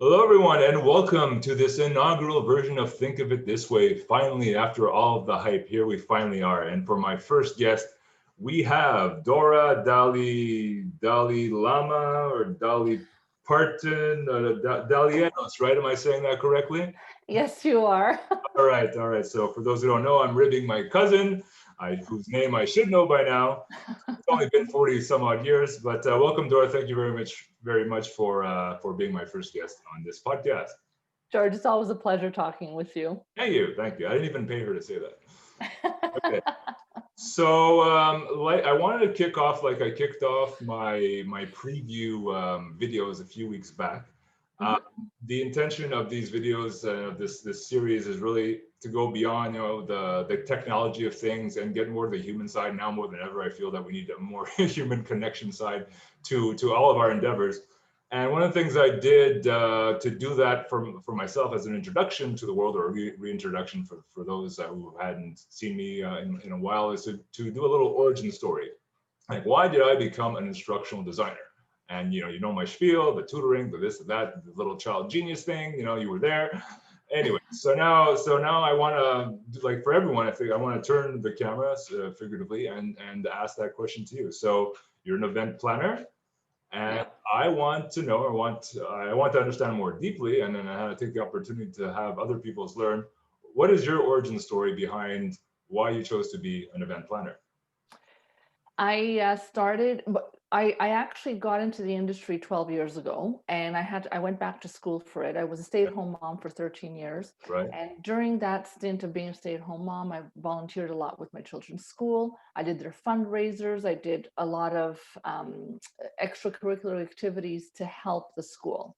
Hello, everyone, and welcome to this inaugural version of Think of It This Way. Finally, after all of the hype, here we finally are. And for my first guest, we have Dora Lama or Dali Parton, Dalietos, right? Am I saying that correctly? Yes, you are. All right, all right. So for those who don't know, I'm ribbing my cousin, whose name I should know by now. It's only been 40 some odd years, but welcome, Dora. Thank you very much for being my first guest on this podcast. George, it's always a pleasure talking with you. Thank you, thank you. I didn't even pay her to say that. Okay, so like I wanted to kick off like I kicked off my preview videos a few weeks back. Uh, Mhm. the intention of these videos, this series, is really to go beyond the technology of things and get more to the human side. Now more than ever, I feel that we need a more human connection side to all of our endeavors. And one of the things I did to do that for myself as an introduction to the world, or a reintroduction for those who hadn't seen me in a while, is to do a little origin story. Like, why did I become an instructional designer? And you know my spiel, the tutoring, the this, that, the little child genius thing. You were there. Anyway, so now I want to, like, for everyone, I think I want to turn the cameras figuratively and ask that question to you. So you're an event planner, and Yep. I want to know, I want to understand more deeply, and then I had to take the opportunity to have other people's learn. What is your origin story behind why you chose to be an event planner? I started, but I actually got into the industry 12 years ago, and I went back to school for it. I was a stay-at-home mom for 13 years, Right? and during that stint of being a stay-at-home mom, I volunteered a lot with my children's school. I did their fundraisers. I did a lot of extracurricular activities to help the school.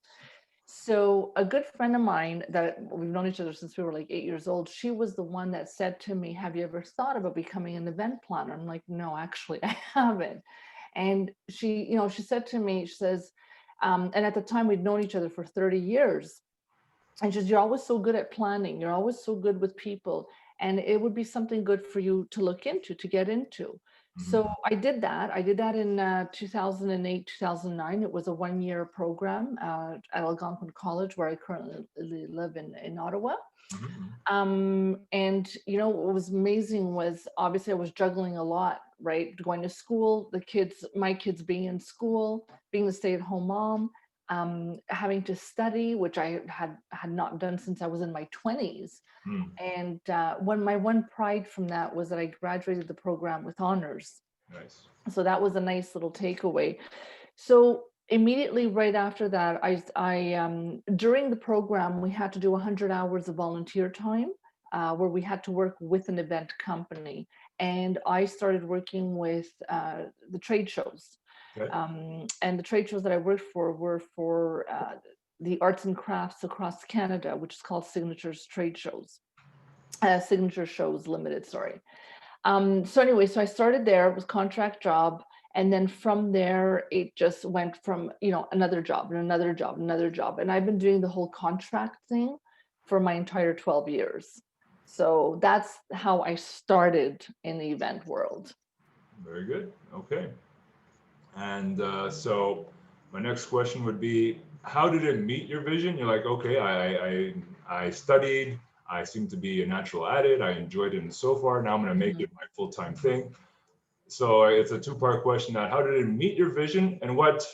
So a good friend of mine that we've known each other since we were like 8 years old, she was the one that said to me, "Have you ever thought about becoming an event planner?" I'm like, "No, actually, I haven't." And she said to me, she says, and at the time we'd known each other for 30 years. And she says, "You're always so good at planning. You're always so good with people. And it would be something good for you to look into, to get into." So Mhm. I did that. I did that in 2008, 2009. It was a 1 year program at Algonquin College, where I currently live in Ottawa. Mhm. And what was amazing was, obviously, I was juggling a lot, right? Going to school, my kids being in school, being the stay-at-home mom, having to study, which I had not done since I was in my 20s. Mhm. And my one pride from that was that I graduated the program with honors. Nice. So that was a nice little takeaway. So immediately right after that, during the program, we had to do 100 hours of volunteer time, where we had to work with an event company. And I started working with the trade shows. Okay. And the trade shows that I worked for were for the arts and crafts across Canada, which is called Signatures Trade Shows, Signature Shows Limited, sorry. So anyway, so I started there, it was contract job. And then from there, it just went from, another job and another job, another job. And I've been doing the whole contract thing for my entire 12 years. So that's how I started in the event world. Very good. Okay. And so my next question would be, how did it meet your vision? You're like, okay, I studied. I seem to be a natural at it. I enjoyed it, and so far now I'm going to make Mhm. it my full-time thing. So it's a two-part question. How did it meet your vision, and what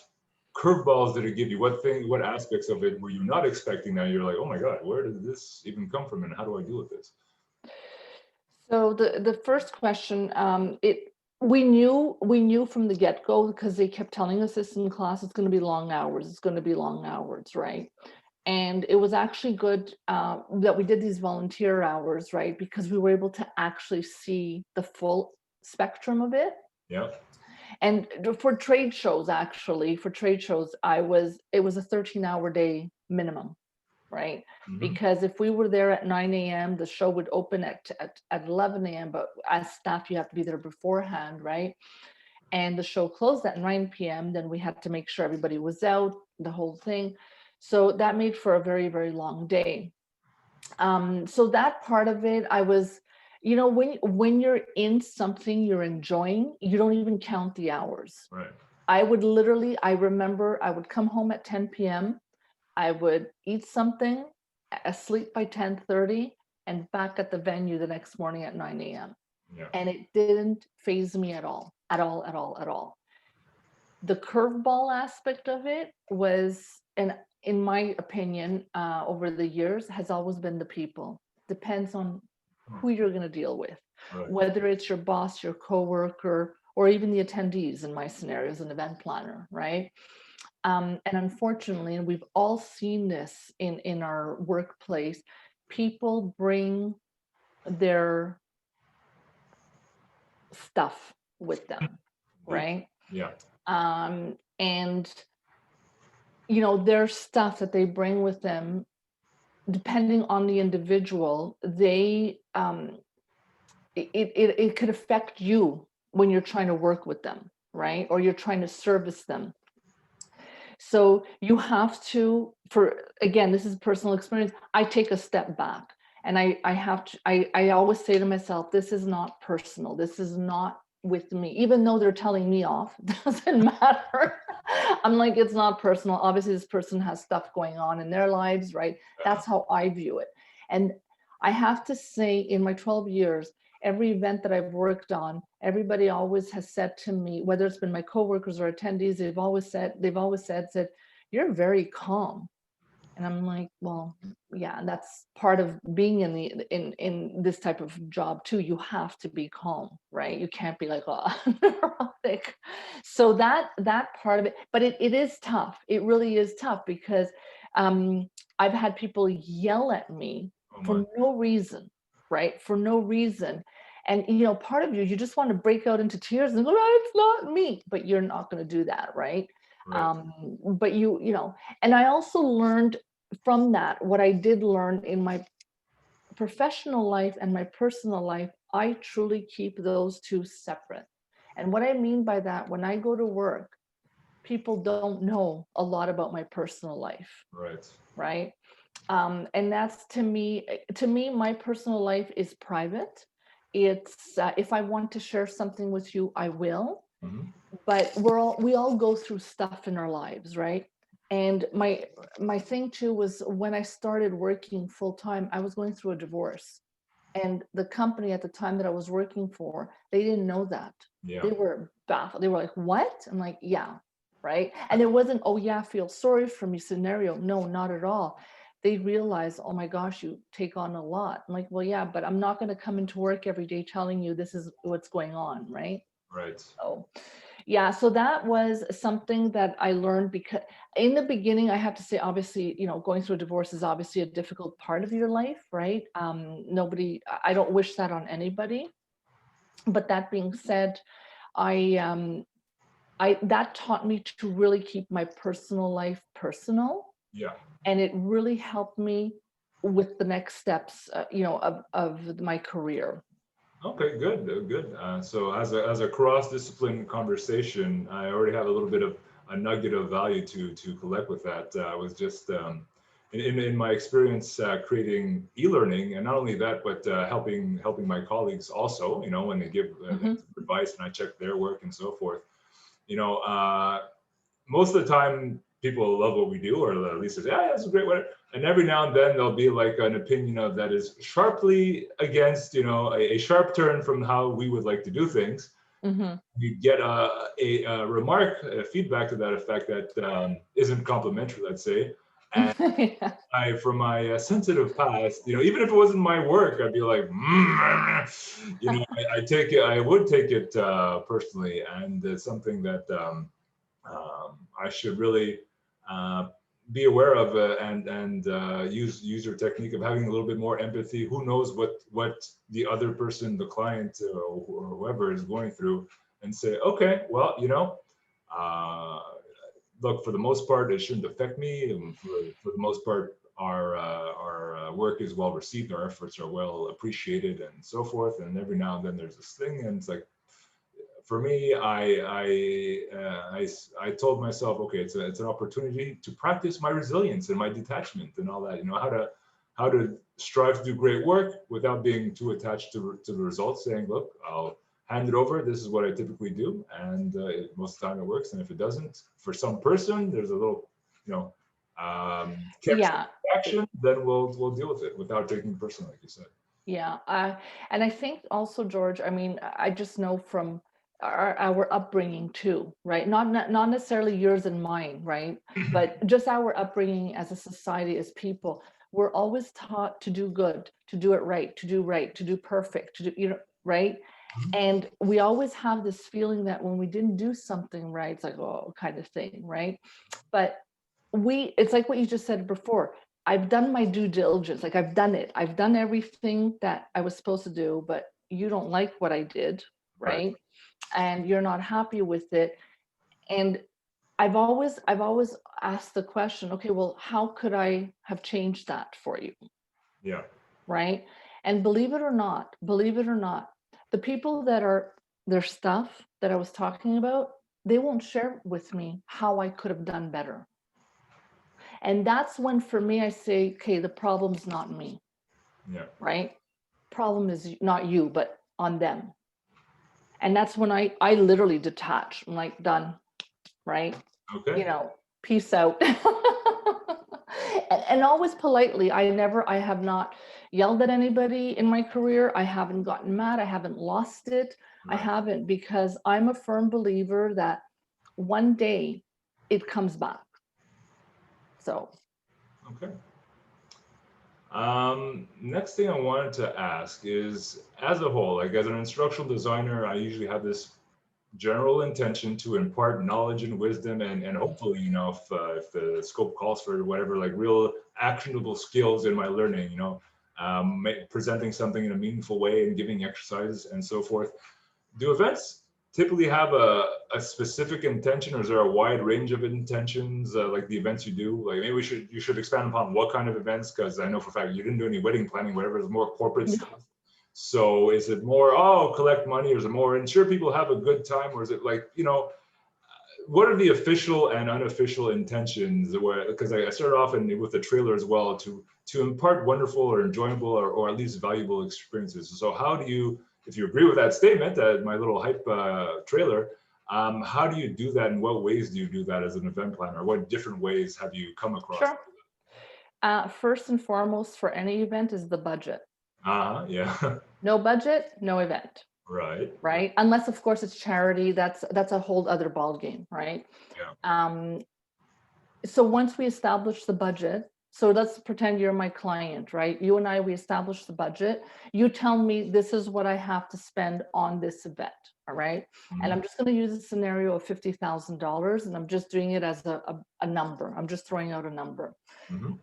curveballs did it give you? What aspects of it were you not expecting that you're like, oh my God, where did this even come from, and how do I deal with this? So the first question, we knew from the get-go, because they kept telling us this in class, it's going to be long hours, it's going to be long hours, right? And it was actually good that we did these volunteer hours, right? Because we were able to actually see the full spectrum of it. Yeah. And for trade shows, it was a 13-hour day minimum, right? Hmm. Because if we were there at 9 a.m., the show would open at 11 a.m., but as staff, you have to be there beforehand, right? And the show closed at 9 p.m., then we had to make sure everybody was out, the whole thing. So that made for a very, very long day. So that part of it, I was, when you're in something you're enjoying, you don't even count the hours. Right. I remember I would come home at 10 p.m. I would eat something, asleep by 10:30, and back at the venue the next morning at 9 a.m. Yeah. And it didn't faze me at all, at all, at all, at all. The curveball aspect of it was, and in my opinion, over the years, has always been the people. Depends on who you're going to deal with, Right. whether it's your boss, your coworker, or even the attendees in my scenario as an event planner, right? And unfortunately, and we've all seen this in our workplace, people bring their stuff with them, right? Yeah. And their stuff that they bring with them, depending on the individual, it could affect you when you're trying to work with them, right? Or you're trying to service them. So you have to, again, this is personal experience, I take a step back, and I always say to myself, this is not personal. This is not with me, even though they're telling me off, doesn't matter. I'm like, it's not personal. Obviously, this person has stuff going on in their lives, right? That's how I view it. And I have to say, in my 12 years, every event that I've worked on, everybody always has said to me, whether it's been my coworkers or attendees, they've always said, you're very calm. And I'm like, well, yeah, and that's part of being in this type of job too. You have to be calm, right? You can't be like, oh, neurotic. So that part of it, but it is tough. It really is tough, because I've had people yell at me for no reason, right? For no reason. And part of you just want to break out into tears and go, oh, it's not me, but you're not going to do that, right? Right. But and I also learned from that, what I did learn in my professional life and my personal life, I truly keep those two separate. And what I mean by that, when I go to work, people don't know a lot about my personal life. Right. Right. And that's, to me, my personal life is private. It's if I want to share something with you, I will. Mm-hmm. But we all go through stuff in our lives, right? And my thing too was, when I started working full time, I was going through a divorce, and the company at the time that I was working for, they didn't know that. Yeah. They were baffled. They were like, "What?" I'm like, "Yeah." Right. And it wasn't, "Oh yeah, feel sorry for me" scenario. No, not at all. They realized, "Oh my gosh, you take on a lot." I'm like, "Well, yeah, but I'm not going to come into work every day telling you this is what's going on." Right. Right. So yeah, so that was something that I learned, because in the beginning, I have to say, obviously, going through a divorce is obviously a difficult part of your life, right? I don't wish that on anybody. But that being said, that taught me to really keep my personal life personal. Yeah. And it really helped me with the next steps, of my career. Okay, good, good. So as a cross-discipline conversation, I already have a little bit of a nugget of value to collect with that. I was just in my experience creating e-learning, and not only that, but helping my colleagues also. When they give advice and I check their work and so forth. Most of the time people love what we do, or at least say, yeah, that's a great one. And every now and then there'll be like an opinion of that is sharply against, a sharp turn from how we would like to do things. Mm-hmm. You get a remark, a feedback to that effect that isn't complimentary, let's say. And Yeah. from my sensitive past, even if it wasn't my work, I'd be like, I would take it personally, and it's something that I should really be aware of and use your technique of having a little bit more empathy. Who knows what the other person, the client or whoever is going through, and say, okay, well, look, for the most part, it shouldn't affect me. And for the most part, our work is well received, our efforts are well appreciated, and so forth. And every now and then there's this thing, and it's like, for me, I told myself, okay, it's an opportunity to practice my resilience and my detachment and all that. How to strive to do great work without being too attached to the results. Saying, look, I'll hand it over. This is what I typically do, and most of the time it works. And if it doesn't, for some person, there's a little, Can't Yeah. action, then we'll deal with it without taking it personally, like you said. Yeah, and I think also, George, I mean, I just know from our upbringing too, right? Not necessarily yours and mine, right? But just our upbringing as a society, as people, we're always taught to do good, to do it right, to do perfect, to do, right? And we always have this feeling that when we didn't do something right, it's like, oh, kind of thing, right? But it's like what you just said before. I've done my due diligence, like I've done it. I've done everything that I was supposed to do, but you don't like what I did, Right. right? And you're not happy with it. And I've always asked the question, okay, well, how could I have changed that for you? Yeah. Right? And believe it or not, the people that are their stuff that I was talking about, they won't share with me how I could have done better. And that's when, for me, I say, okay, the problem's not me, Yeah. right? Problem is not you, but on them. And that's when I literally detach. I'm like, done, right? Okay. Peace out. And always politely. I have not yelled at anybody in my career. I haven't gotten mad. I haven't lost it. I Right. haven't, because I'm a firm believer that one day it comes back. So. Okay. Next thing I wanted to ask is, as a whole, like as an instructional designer, I usually have this general intention to impart knowledge and wisdom, and hopefully, if the scope calls for whatever, like real actionable skills in my learning, presenting something in a meaningful way and giving exercises and so forth. Do events typically have a specific intention, or is there a wide range of intentions, like the events you do? Like maybe you should expand upon what kind of events, because I know for a fact you didn't do any wedding planning, whatever, it's more corporate stuff. So is it more, collect money, or is it more ensure people have a good time, or is it like, what are the official and unofficial intentions? Where, because I started off with the trailer as well, to impart wonderful or enjoyable or at least valuable experiences. So how do you, if you agree with that statement, that my little hype trailer, how do you do that? In what ways do you do that as an event planner? What different ways have you come across? Sure. First and foremost for any event is the budget. Yeah. No budget, no event. Right. Right. Unless, of course, it's charity. That's a whole other ball game, right? Yeah. So once we establish the budget, so let's pretend you're my client, right? You and I, we establish the budget. You tell me this is what I have to spend on this event, all right? And I'm just going to use a scenario of $50,000, and I'm just doing it as a number. I'm just throwing out a number.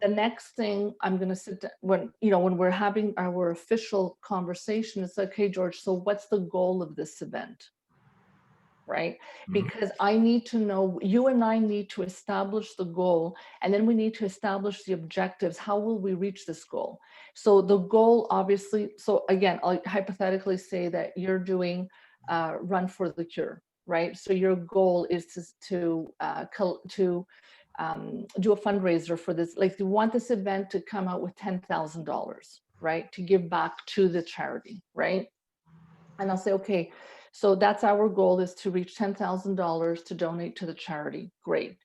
The next thing I'm going to sit down, when we're having our official conversation, it's like, hey, George, so what's the goal of this event? Right? Because I need to know, you and I need to establish the goal, and then we need to establish the objectives. How will we reach this goal? So the goal, obviously, so again, I'll hypothetically say that you're doing Run for the Cure, right? So your goal is to do a fundraiser for this. Like, you want this event to come out with $10,000, right? To give back to the charity, right? And I'll say, okay, so that's our goal, is to reach $10,000 to donate to the charity. Great.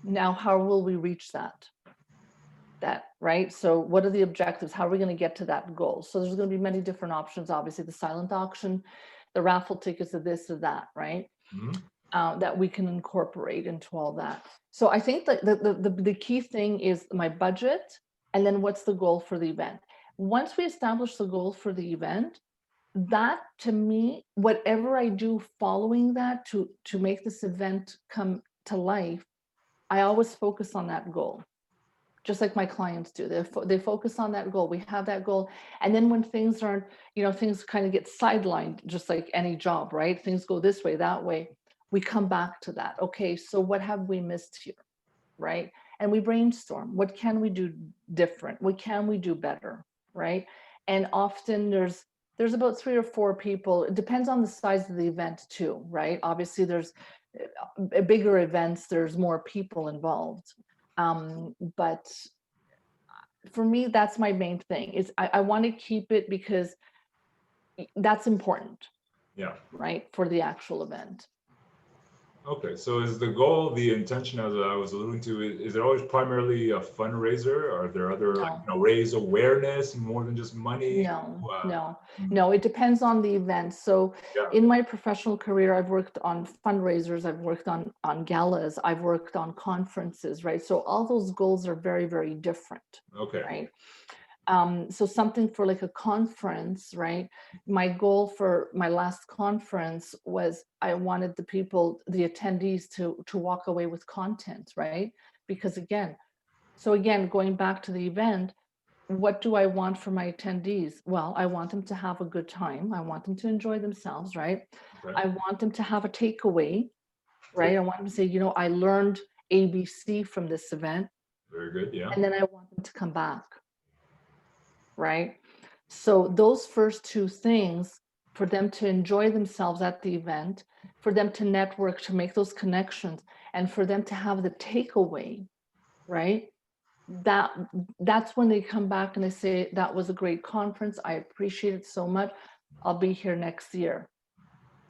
Now, how will we reach that? Right? So what are the objectives? How are we going to get to that goal? So there's going to be many different options. Obviously, the silent auction, the raffle tickets, of this or that, right? That we can incorporate into all that. So I think that the key thing is my budget, and then what's the goal for the event. Once we establish the goal for the event, that, to me, whatever I do following that to make this event come to life, I always focus on that goal, just like my clients do. They focus on that goal. We have that goal, and then when things aren't, things kind of get sidelined, just like any job, right? Things go this way, that way. We come back to that. Okay, so what have we missed here, right? And we brainstorm. What can we do different? What can we do better, right? And often there's about 3 or 4 people. It depends on the size of the event too, right? Obviously, there's bigger events, there's more people involved. But for me, that's my main thing, is I want to keep it, because that's important. Yeah. Right, for the actual event. Okay, so is the goal, the intention, as I was alluding to, is it always primarily a fundraiser? Are there other, like, No. raise awareness more than just money? No, Uh, no, mm, no, it depends on the event. So yeah, in my professional career, I've worked on fundraisers, I've worked on galas, I've worked on conferences, right? So all those goals are very, very different, okay, right? So something for like a conference, right? My goal for my last conference was I wanted the people, the attendees to walk away with content, right? Because again, going back to the event, what do I want for my attendees? Well, I want them to have a good time. I want them to enjoy themselves, right? okay, I want them to have a takeaway, take, right? I want them to say, I learned ABC from this event, very good, yeah, and then I want them to come back, right? So those first two things, for them to enjoy themselves at the event, for them to network, to make those connections, and for them to have the takeaway, right? that that's when they come back and they say, that was a great conference, I appreciate it so much, I'll be here next year,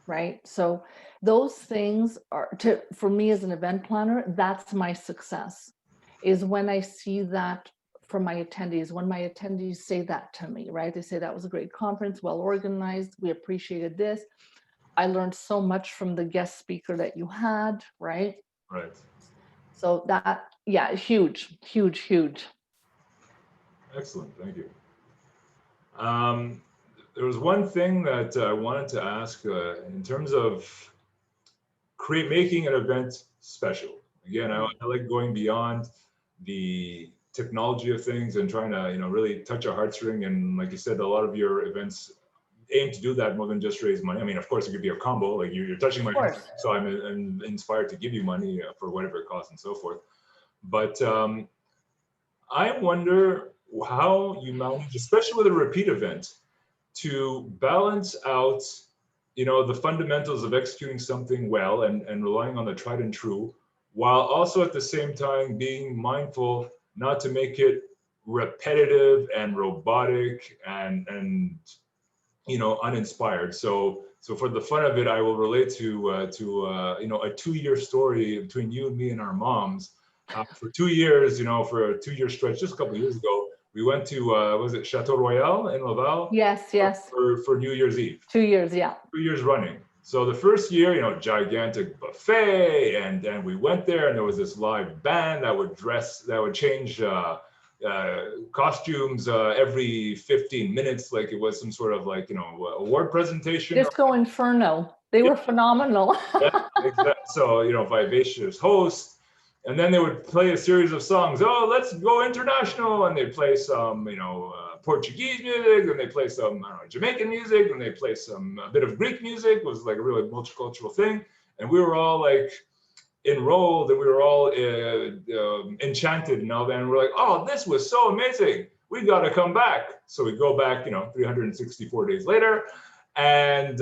right? So those things are, for me as an event planner, that's my success, is when I see that from my attendees, when my attendees say that to me, right? They say, that was a great conference, well organized, we appreciated this, I learned so much from the guest speaker that you had, right? right. So that, yeah, huge, huge, huge. Excellent, thank you. Um, there was one thing that I wanted to ask in terms of making an event special. Again, I like going beyond the technology of things and trying to, really touch a heartstring. And like you said, a lot of your events aim to do that more than just raise money. I mean, of course, it could be a combo, like you're touching Of my course. heartstring, so I'm inspired to give you money for whatever it costs and so forth. But I wonder how you manage, especially with a repeat event, to balance out, the fundamentals of executing something well and relying on the tried and true, while also at the same time being mindful not to make it repetitive and robotic and uninspired. So for the fun of it, I will relate to a 2-year story between you and me and our moms. For 2 years, for a 2-year stretch, just a couple of years ago, we went to was it Chateau Royal in Laval Yes, for, yes. for New Year's Eve. 2 years, yeah. 2 years running. So the first year, gigantic buffet, and we went there, and there was this live band that would change costumes every 15 minutes, like it was some sort of like award presentation. Disco Inferno. They were phenomenal. Yeah, exactly. So, vivacious host. And then they would play a series of songs. Oh, let's go international. And they'd play some, Portuguese music. And they play some, I don't know, Jamaican music. And they play some, a bit of Greek music. It was like a really multicultural thing. And we were all like enrolled and we were all enchanted and all that. And we're like, oh, this was so amazing. We got to come back. So we go back, 364 days later. And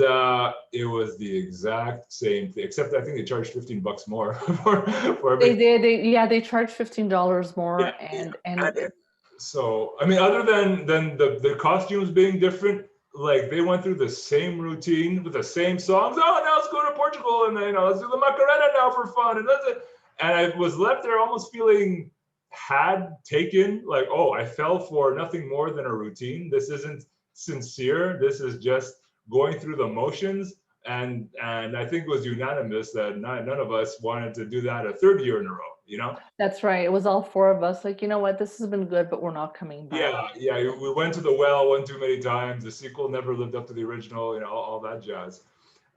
it was the exact same thing, except I think they charged $15 more for They everything. did. Yeah, they charged $15 Yeah, more, yeah. and So I mean, other than the costumes being different, like they went through the same routine with the same songs. Oh, now let's go to Portugal and then let's do the Macarena now for fun, and that's it. And I was left there almost feeling had taken, like, oh, I fell for nothing more than a routine. This isn't sincere. This is just going through the motions. And I think it was unanimous that none of us wanted to do that a third year in a row. that's right. It was all four of us. Like, you know what? This has been good, but we're not coming back. Yeah. We went to the well one too many times. The sequel never lived up to the original. All that jazz.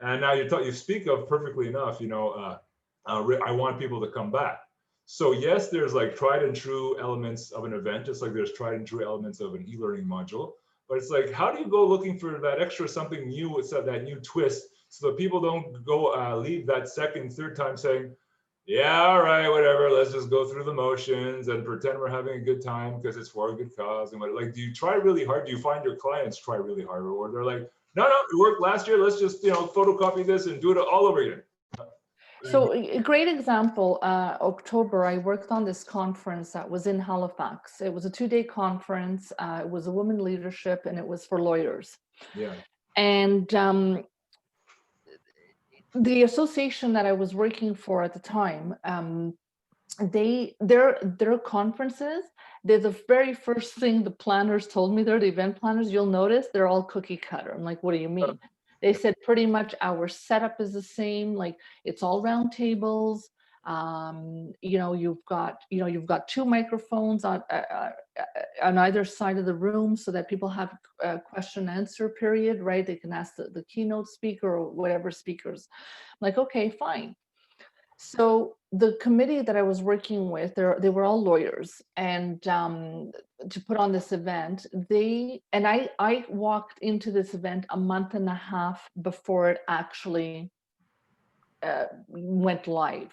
And now you speak of perfectly enough. I want people to come back. So yes, there's like tried and true elements of an event, just like there's tried and true elements of an e-learning module. But it's like, how do you go looking for that extra something new with that new twist, so that people don't go leave that second, third time saying, yeah, all right, whatever. Let's just go through the motions and pretend we're having a good time because it's for a good cause. And what, like, do you try really hard? Do you find your clients try really hard, or they're like, no, it worked last year. Let's just photocopy this and do it all over again. So a great example, October, I worked on this conference that was in Halifax. It was a 2-day conference. It was a women leadership, and it was for lawyers. Yeah. And the association that I was working for at the time, their conferences, they're the very first thing the planners told me, they're the event planners, you'll notice they're all cookie cutter. I'm like, what do you mean? They said pretty much our setup is the same, like it's all round tables. You've got two microphones on either side of the room so that people have a question answer period, right? They can ask the keynote speaker or whatever speakers. I'm like, okay, fine. So the committee that I was working with, they were all lawyers, and to put on this event, I walked into this event a month and a half before it actually went live.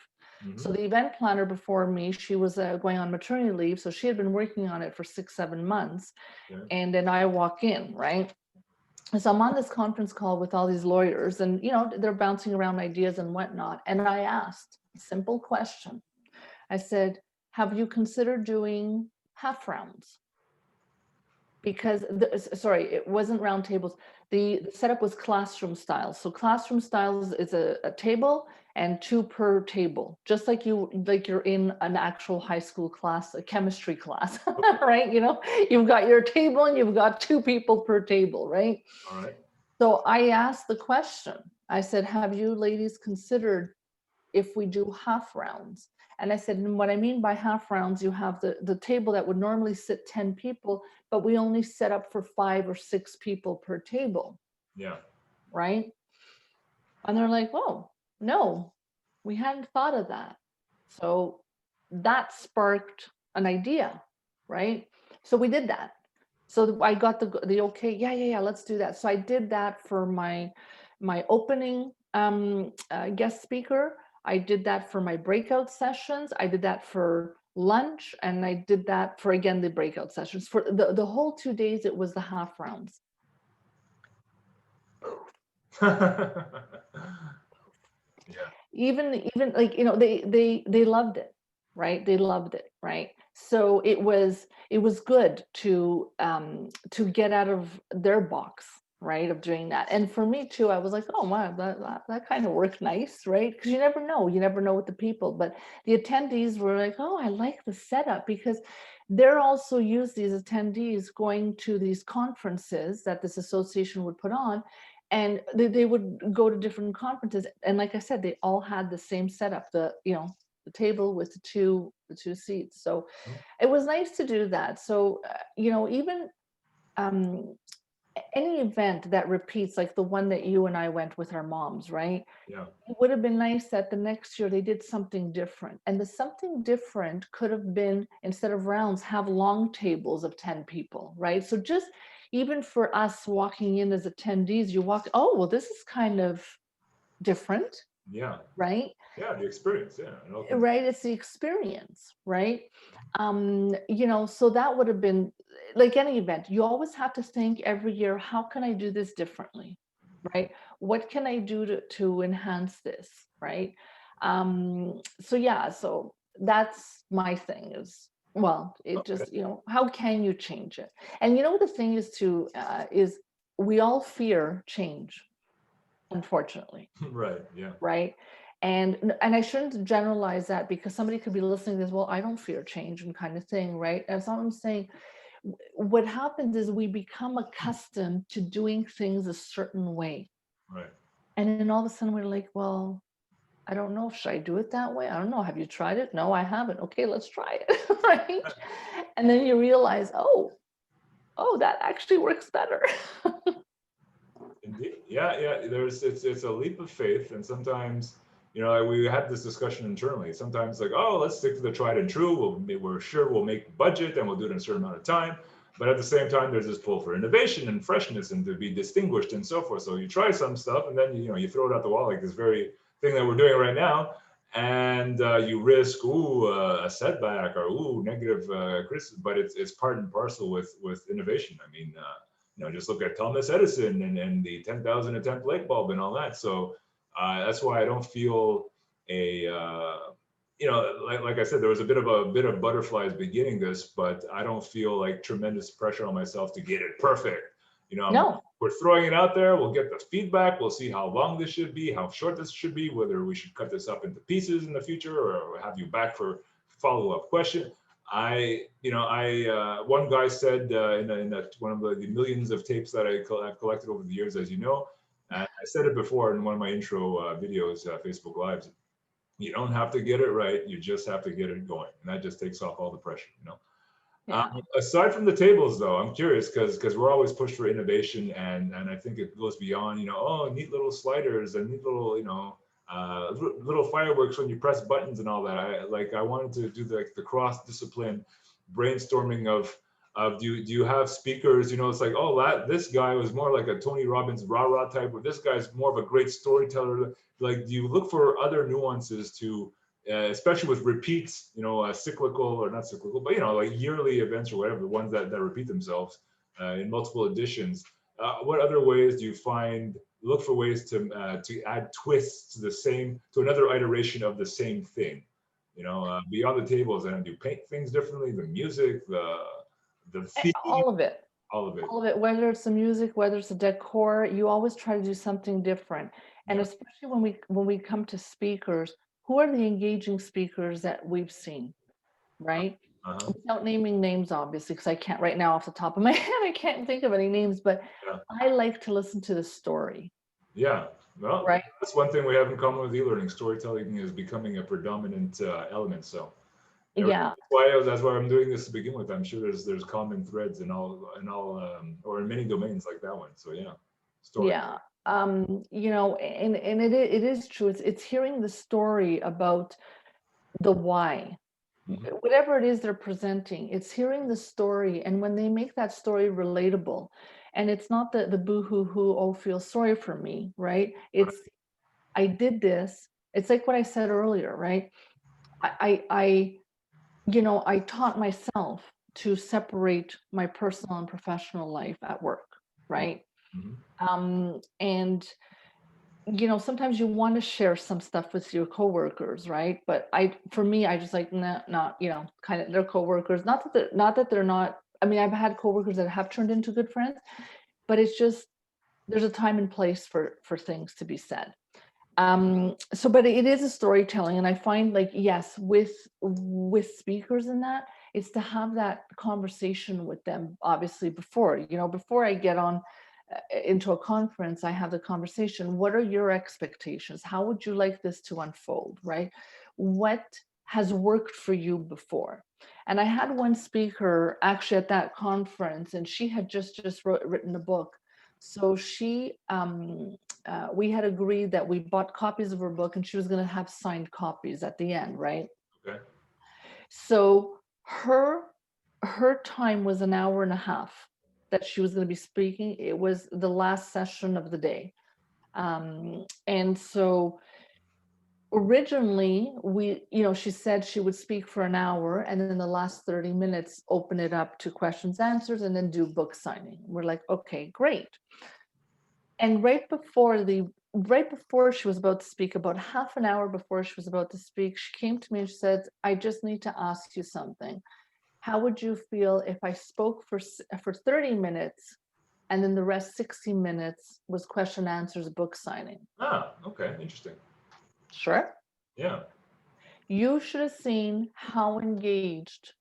So the event planner before me, she was going on maternity leave, so she had been working on it for 6-7 months, and then I walk in, right? So I'm on this conference call with all these lawyers, and they're bouncing around ideas and whatnot. And I asked a simple question. I said, have you considered doing half rounds? Because sorry, it wasn't round tables. The setup was classroom style. So classroom styles is a table and 2 per table, just like you're in an actual high school class, a chemistry class, right? You've got your table and you've got 2 people per table, right? All right. So I asked the question. I said, have you ladies considered if we do half rounds? And I said, and what I mean by half rounds, you have the table that would normally sit 10 people, but we only set up for 5 or 6 people per table. Yeah. Right? And they're like, whoa, no, we hadn't thought of that. So that sparked an idea, right? So we did that. So I got the okay, yeah, let's do that. So I did that for my opening guest speaker. I did that for my breakout sessions. I did that for lunch, and I did that for, again, the breakout sessions. For the whole 2 days, it was the half rounds. Yeah. Even like, they loved it, right? They loved it, right? So it was good to get out of their box, right, of doing that. And for me too, I was like, oh wow, that kind of worked nice, right? Because you never know with the people. But the attendees were like, oh, I like the setup, because they're also used, these attendees, going to these conferences that this association would put on, and they would go to different conferences, and like I said, they all had the same setup, the table with the two seats. So it was nice to do that. So even any event that repeats, like the one that you and I went with our moms, right? Yeah. It would have been nice that the next year they did something different. And the something different could have been, instead of rounds, have long tables of 10 people, right? So just even for us walking in as attendees, you walk, oh, well, this is kind of different. Yeah. Right? Yeah, the experience. Yeah. Right, it's the experience, right? So that would have been like any event. You always have to think every year, how can I do this differently, right? What can I do to enhance this, right? So yeah, so that's my thing is, well, it just, how can you change it? And the thing is too, is we all fear change, unfortunately. Right. Yeah. Right. And I shouldn't generalize that, because somebody could be listening to this, well, I don't fear change, and kind of thing, right? As I'm saying, what happens is we become accustomed to doing things a certain way. Right. And then all of a sudden we're like, well, I don't know, should I do it that way? I don't know. Have you tried it? No, I haven't. Okay, let's try it. Right. And then you realize, oh, that actually works better. Indeed. Yeah. It's a leap of faith, and sometimes we had this discussion internally. Sometimes like, oh, let's stick to the tried and true. We're sure we'll make budget and we'll do it in a certain amount of time. But at the same time, there's this pull for innovation and freshness and to be distinguished and so forth. So you try some stuff, and then you throw it out the wall, like this very thing that we're doing right now, and you risk a setback or negative criticism. But it's part and parcel with innovation. I mean, just look at Thomas Edison and the 10,000 attempt light bulb and all that. So that's why I don't feel like I said, there was a bit of butterflies beginning this, but I don't feel like tremendous pressure on myself to get it perfect. No. We're throwing it out there. We'll get the feedback. We'll see how long this should be, how short this should be, whether we should cut this up into pieces in the future or have you back for follow-up question. One guy said one of the millions of tapes that I've collected over the years, as you know, and I said it before in one of my intro videos, Facebook Lives. You don't have to get it right. You just have to get it going, and that just takes off all the pressure. Yeah. Aside from the tables, though, I'm curious because we're always pushed for innovation, and I think it goes beyond, neat little sliders and neat little, little fireworks when you press buttons and all that. I wanted to do the cross discipline brainstorming of do you have speakers? It's like, this guy was more like a Tony Robbins rah-rah type, or this guy's more of a great storyteller. Like, do you look for other nuances to especially with repeats, cyclical or not cyclical, but like yearly events or whatever, the ones that repeat themselves in multiple editions. What other ways do you look for ways to add twists to another iteration of the same thing? Beyond the tables, and do you paint things differently? The music, the theme, all of it. all of it. All of it, whether it's the music, whether it's the decor, you always try to do something different. And Yeah. especially when we come to speakers, who are the engaging speakers that we've seen, right? Without naming names, obviously, because I can't right now off the top of my head, I can't think of any names, but Yeah. I like to listen to the story. Yeah, well, right. That's one thing we have in common with e-learning. Storytelling is becoming a predominant element. So Yeah. That's why I'm doing this to begin with. I'm sure there's common threads in all or in many domains like that one. So yeah, story. Yeah. And it is true. It's hearing the story about the why. Whatever it is they're presenting, it's hearing the story. And when they make that story relatable, and it's not the boo-hoo-hoo, oh, feel sorry for me, right? It's, I did this. It's like what I said earlier, right? I taught myself to separate my personal and professional life at work, right? And sometimes you want to share some stuff with your coworkers, right? But for me, I just like, not, kind of, they're coworkers. Not that they're not. I mean, I've had coworkers that have turned into good friends, but it's just, there's a time and place for things to be said. But it is a storytelling, and I find, like, yes, with speakers in that, it's to have that conversation with them, obviously, before I get on into a conference. I have the conversation. What are your expectations? How would you like this to unfold, right? What has worked for you before? And I had one speaker actually at that conference, and she had just written a book. So we had agreed that we bought copies of her book, and she was going to have signed copies at the end, right? Okay. So her time was an hour and a half that she was going to be speaking. It was the last session of the day. And so originally she said she would speak for an hour, and then the last 30 minutes open it up to questions, answers, and then do book signing. We're like, okay, great. And right before she was about to speak, about half an hour before she was about to speak, she came to me and she said, I just need to ask you something. How would you feel if I spoke for 30 minutes and then the rest 60 minutes was question, answers, book signing? Okay, interesting. Sure. Yeah. You should have seen how engaged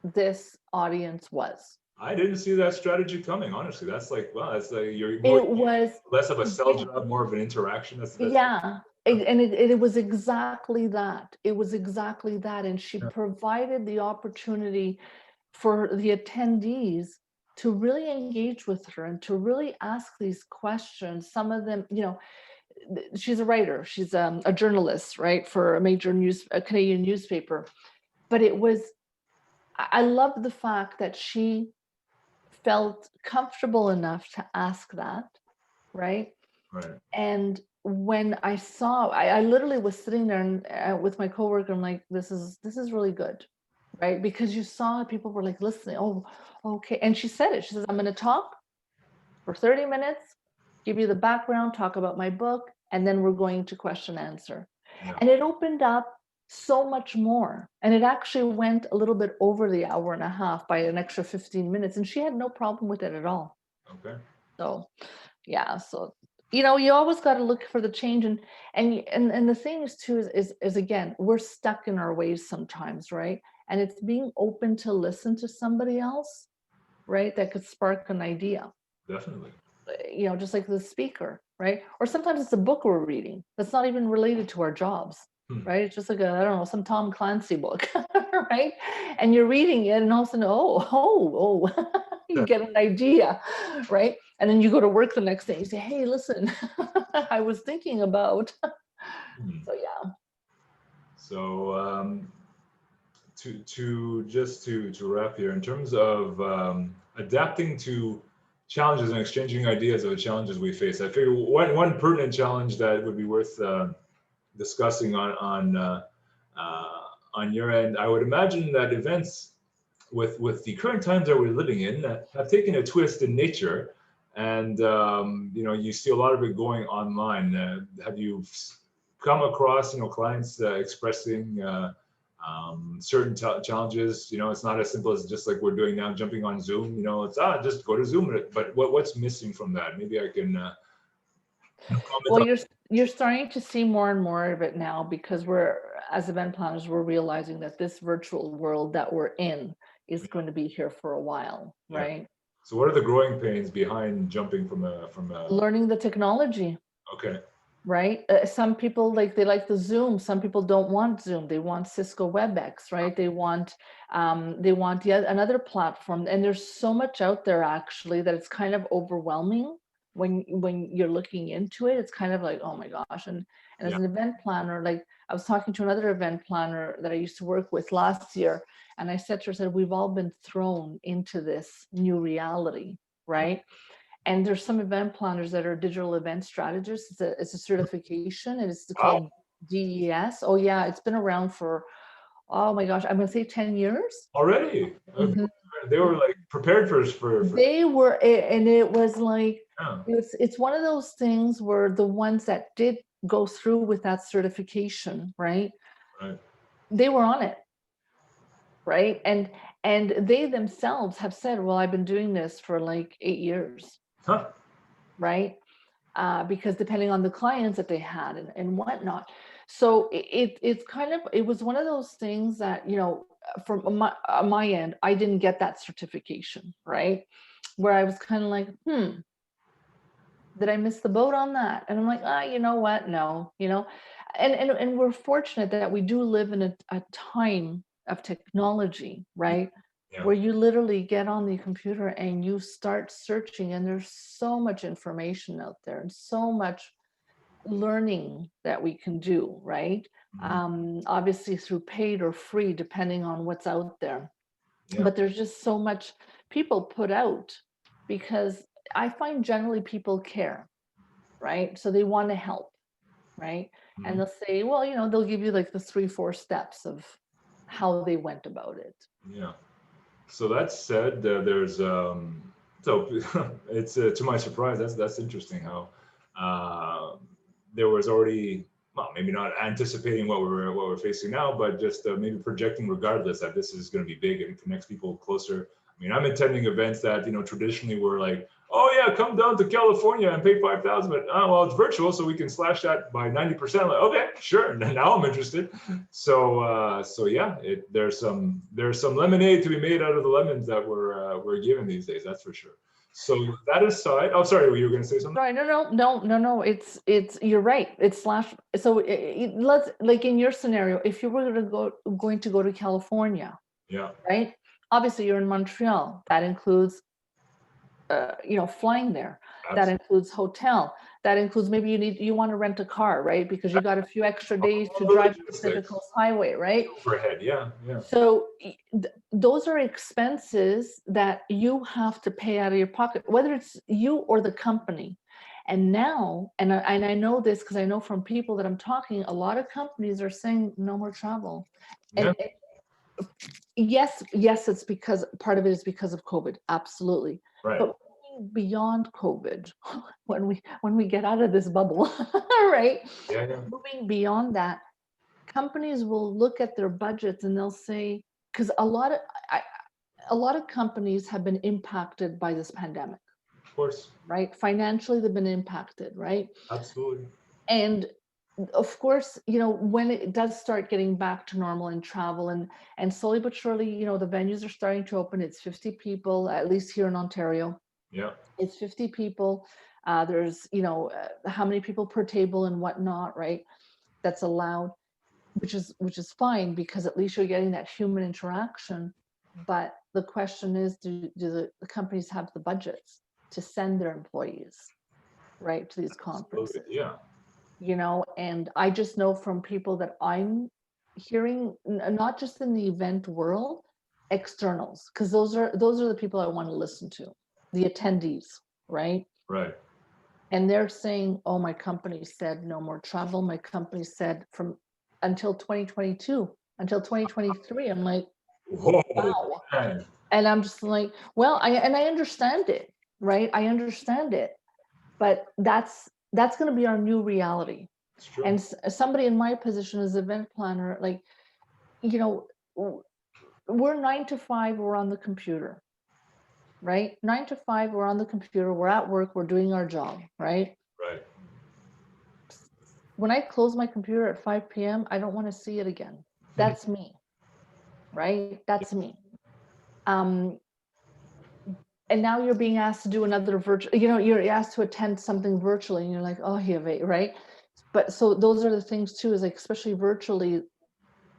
this audience was. I didn't see that strategy coming, honestly. That's like, wow, that's like less of a sell job, more of an interaction. Yeah. And it was exactly that. It was exactly that. And she provided the opportunity for the attendees to really engage with her and to really ask these questions. Some of them, she's a writer, she's a journalist, right, for a major Canadian newspaper. But I love the fact that she felt comfortable enough to ask that, right? Right. And when I saw, I literally was sitting there with my coworker, I'm like, this is really good, right? Because you saw people were like listening. Oh, okay. And she said it. She says, I'm going to talk for 30 minutes, give you the background, talk about my book, and then we're going to question answer. Yeah. And it opened up so much more. And it actually went a little bit over the hour and a half by an extra 15 minutes. And she had no problem with it at all. Okay. So yeah, so you always got to look for the change, and the thing is too is again, we're stuck in our ways sometimes, right? And it's being open to listen to somebody else, right? That could spark an idea, Definitely. just like the speaker, right? Or sometimes it's a book we're reading that's not even related to our jobs, Hmm. right? It's just like I don't know, some Tom Clancy book, right? And you're reading it, and all of a sudden, you get an idea, right? And then you go to work the next day. You say, "Hey, listen, I was thinking about." Hmm. So yeah. So to wrap here, in terms of adapting to challenges and exchanging ideas of the challenges we face, I figure one pertinent challenge that would be worth discussing on your end, I would imagine that events with the current times that we're living in have taken a twist in nature, and you see a lot of it going online. Have you come across clients expressing certain challenges? It's not as simple as just like we're doing now, jumping on Zoom. It's just go to Zoom. But what's missing from that? Maybe I can comment Well, on. you're starting to see more and more of it now, because as event planners, we're realizing that this virtual world that we're in is going to be here for a while, Yeah. right? So what are the growing pains behind jumping from a Learning the technology, okay. right? Some people they like the Zoom. Some people don't want Zoom. They want Cisco WebEx, right? They want yet another platform, and there's so much out there actually that it's kind of overwhelming when you're looking into it. It's kind of like, oh my gosh. And as Yeah. an event planner, like I was talking to another event planner that I used to work with last year, and I said to her, we've all been thrown into this new reality, right? And there's some event planners that are digital event strategists. It's a certification, and it's Wow. called DES. Oh yeah, it's been around for, oh my gosh, I'm gonna say 10 years. Already. Mhm. They were like prepared for They were, and it was like, yeah. it's one of those things where the ones that did go through with that certification, right? Right. They were on it, right? And they themselves have said, well, I've been doing this for like 8 years, Huh. right? Because depending on the clients that they had and whatnot. So it was one of those things that, from my end, I didn't get that certification, right? Where I was kind of like, did I miss the boat on that? And I'm like, you know what? No, and we're fortunate that we do live in a time of technology, right? Yeah. Where you literally get on the computer and you start searching, and there's so much information out there and so much learning that we can do, right? Mhm. Obviously through paid or free, depending on what's out there. Yeah. But there's just so much people put out, because I find generally people care, right? So they want to help, right? And Mhm. they'll say, well, they'll give you like the 3-4 steps of how they went about it. Yeah. So that said, there's so it's to my surprise, that's interesting how uh, there was already, well, maybe not anticipating what we're facing now, but just maybe projecting regardless that this is going to be big and connects people closer. I mean, I'm attending events that traditionally were like, oh yeah, come down to California and pay 5,000, but well, it's virtual, so we can slash that by 90%. Like, okay, sure. Now I'm interested. So yeah, there's some lemonade to be made out of the lemons that we're given these days. That's for sure. So that aside, oh sorry, you were going to say something? Right. No. It's you're right. It's slash. So let's, like in your scenario, if you were going to go to California, Yeah, right? Obviously, you're in Montreal. That includes, flying there. That absolutely. includes hotel. That includes, maybe you want to rent a car, right? Because you got a few extra days to All the drive the Pacific logistics, Coast Highway, the right? overhead. Yeah, yeah, So those are expenses that you have to pay out of your pocket, whether it's you or the company. And now, and I know this because I know from people that I'm talking, a lot of companies are saying no more travel. yeah. And yes, it's because part of it is because of COVID, absolutely. Right. But beyond COVID, when we get out of this bubble, right? Yeah, yeah. Moving beyond that, companies will look at their budgets and they'll say, because a lot of companies have been impacted by this pandemic, Of course. right? Financially, they've been impacted, right? Absolutely. And of course, when it does start getting back to normal in travel and slowly but surely, the venues are starting to open. It's 50 people, at least here in Ontario. Yeah. It's 50 people. There's, how many people per table and whatnot, right? That's allowed, which is fine because at least you're getting that human interaction. But the question is, do the companies have the budgets to send their employees, right, to these Absolutely. conferences? Yeah. And I just know from people that I'm hearing, not just in the event world, externals, because those are the people I want to listen to, the attendees, right? Right. And they're saying, oh, my company said no more travel. My company said from until 2022, until 2023. I'm like, Whoa, wow. man. And I'm just like, well, I understand it, right? I understand it, but that's going to be our new reality. It's true. And somebody in my position as event planner, like, we're 9 to 5, we're on the computer, right? 9 to 5, we're on the computer, we're at work, we're doing our job, right? Right. When I close my computer at 5 p.m., I don't want to see it again. That's me, right? That's me. And now you're being asked to do another virtual, you're asked to attend something virtually and you're like, oh, yeah, right? But so those are the things too, is like, especially virtually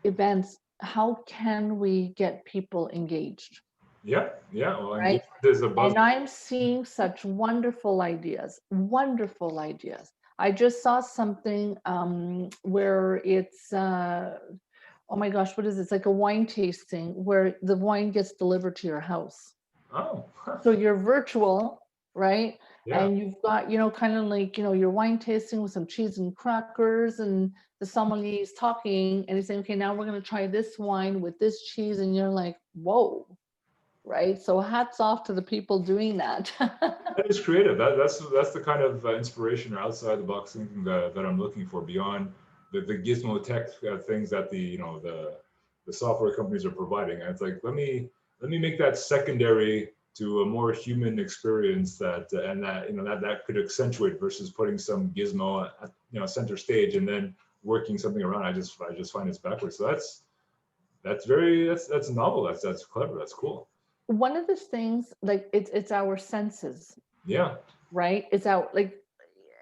events, how can we get people engaged? Yeah. Yeah. Well, Right. engagement is a buzz. And I'm seeing such wonderful ideas. I just saw something where it's, oh my gosh, what is it? It's like a wine tasting where the wine gets delivered to your house. Oh. So you're virtual, right? Yeah. And you've got, kind of like, your wine tasting with some cheese and crackers, and the sommelier is talking and he's saying, okay, now we're going to try this wine with this cheese. And you're like, whoa, right? So hats off to the people doing that. That is creative. That's the kind of inspiration or outside the box thinking that I'm looking for beyond the gizmo tech things that the software companies are providing. And it's like, let me make that secondary to a more human experience and that could accentuate versus putting some gizmo at center stage and then working something around. I just find it's backwards. So that's novel. That's clever. That's cool. One of the things, like, it's our senses. Yeah. Right? It's our, like,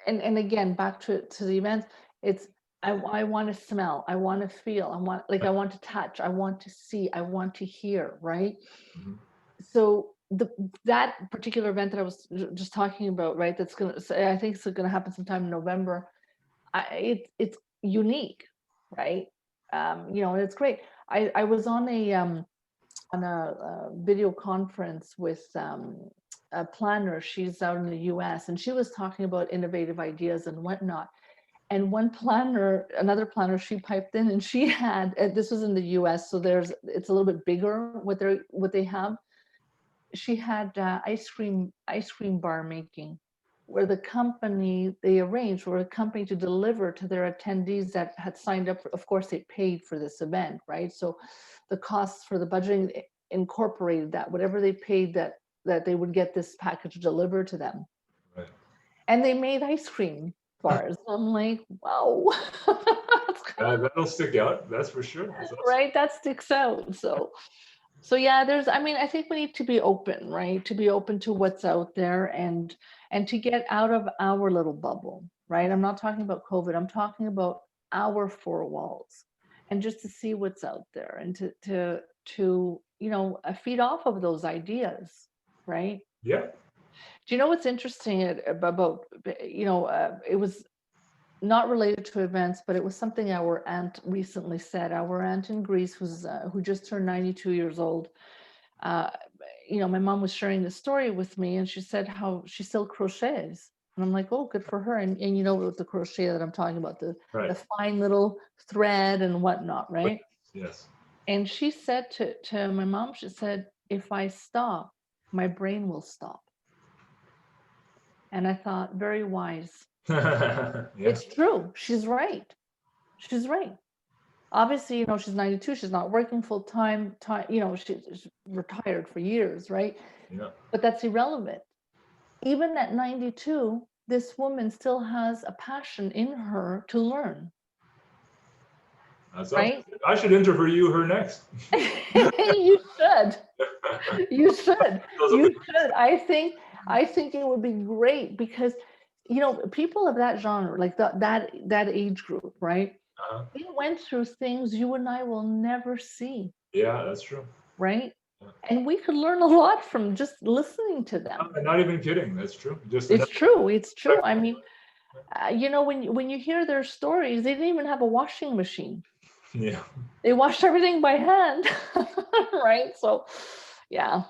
and again, back to the events, it's, I want to smell, I want to feel, I want to touch, I want to see, I want to hear, right? Mm-hmm. So that particular event that I was just talking about, right? I think it's going to happen sometime in November. It's unique, right? And it's great. I was on a video conference with a planner. She's out in the US, and she was talking about innovative ideas and whatnot. And another planner, she piped in, and she had, this was in the US, so it's a little bit bigger what they have. She had ice cream bar making, where they arranged for a company to deliver to their attendees that had signed up. Of course, they paid for this event, right? So the costs for the budgeting incorporated that, whatever they paid, that they would get this package delivered to them. Right. And they made ice cream bars. I'm like, wow. That'll stick out, that's for sure. That's awesome. Right, that sticks out. So yeah, I think we need to be open, right? To be open to what's out there and to get out of our little bubble, right? I'm not talking about COVID. I'm talking about our four walls, and just to see what's out there and to feed off of those ideas, right? Yeah. Do you know what's interesting about, it was not related to events, but it was something our aunt recently said. Our aunt in Greece, who just turned 92 years old. My mom was sharing the story with me, and she said how she still crochets. And I'm like, oh, good for her. And you know what the crochet that I'm talking about, the fine little thread and whatnot, right? Yes. And she said to my mom, she said, if I stop, my brain will stop. And I thought, very wise. Yeah. It's true. She's right. Obviously, she's 92. She's not working full time. She's retired for years, right? Yeah. But that's irrelevant. even at 92, this woman still has a passion in her to learn, That's right? awesome. I should interview her next. You should. You should. Those are You the- should. I think it would be great because, you know, people of that genre, like that age group, right? uh-huh. They went through things you and I will never see, Yeah, that's true. right? Yeah. And we could learn a lot from just listening to them. Not even kidding. That's true. Just It's true. It's true. I another. mean, you know, when you hear their stories, they didn't even have a washing machine. Yeah. They washed everything by hand, right? So, yeah.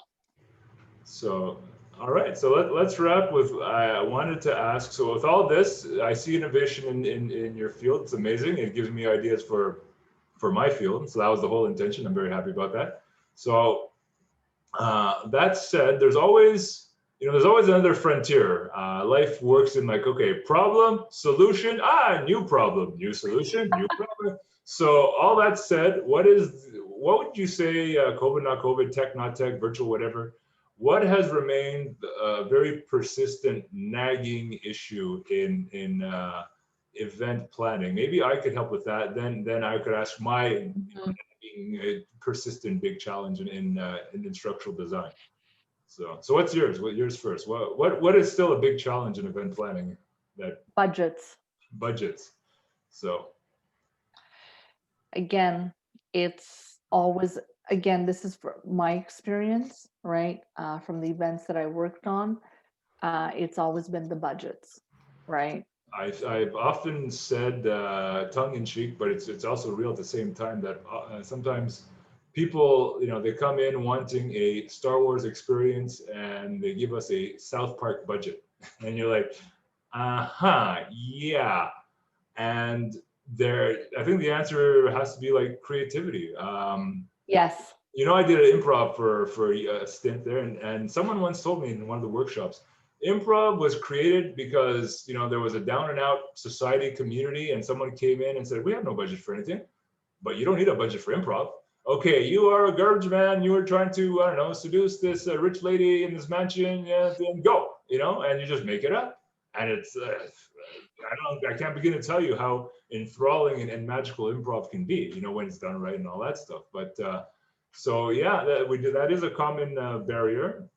So, all right. So let's wrap with. I wanted to ask. So with all this, I see innovation in your field. It's amazing. It gives me ideas for my field. So that was the whole intention. I'm very happy about that. So that said, there's always there's always another frontier. Life works in like, okay, problem, solution, new problem, new solution, new problem. So all that said, what would you say, COVID, not COVID, tech, not tech, virtual, whatever, what has remained a very persistent nagging issue in event planning? Maybe I could help with that. Then I could ask my Mhm. a persistent big challenge in instructional design. So what's yours? What yours first? What is still a big challenge in event planning? That Budgets. budgets. So Again, it's always, again, this is from my experience, right? From the events that I worked on, it's always been the budgets, right? I've often said tongue in cheek, but it's also real at the same time that sometimes people they come in wanting a Star Wars experience and they give us a South Park budget, and you're like, yeah, and I think the answer has to be like creativity. Yes. I did an improv for a stint there, and someone once told me in one of the workshops, improv was created because there was a down and out society community, and someone came in and said, we have no budget for anything, but you don't need a budget for improv. Okay, you are a garbage man. You are trying to, I don't know, seduce this rich lady in this mansion. Yeah, then go, and you just make it up. And it's, I can't begin to tell you how enthralling and magical improv can be, when it's done right and all that stuff. But so yeah, that is a common barrier,